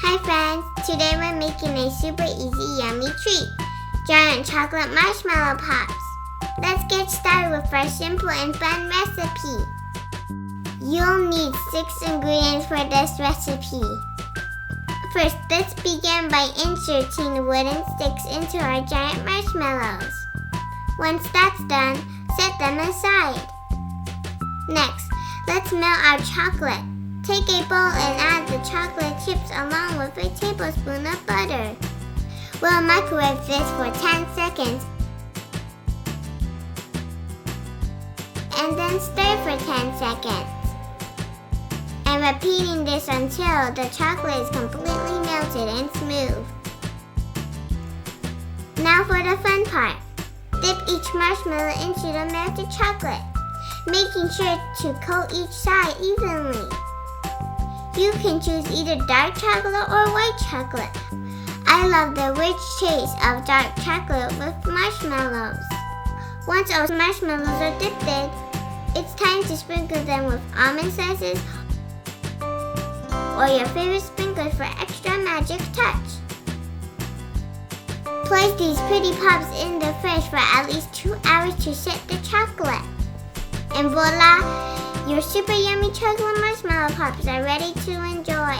Hi friends, today we're making a super easy yummy treat, giant chocolate marshmallow pops. Let's get started with our simple and fun recipe. You'll need 6 ingredients for this recipe. First, let's begin by inserting wooden sticks into our giant marshmallows. Once that's done, set them aside. Next, let's melt our chocolate. Take a bowl and add the chocolate chips along with a tablespoon of butter. We'll microwave this for 10 seconds and then stir for 10 seconds. And repeating this until the chocolate is completely melted and smooth. Now for the fun part. Dip each marshmallow into the melted chocolate, making sure to coat each side evenly. You can choose either dark chocolate or white chocolate. I love the rich taste of dark chocolate with marshmallows. Once our marshmallows are dipped, it's time to sprinkle them with almond slices or your favorite sprinkles for extra magic touch. Place these pretty pops in the fridge for at least 2 hours to set the chocolate. And voila! Your super yummy chocolate marshmallow pops are ready to enjoy.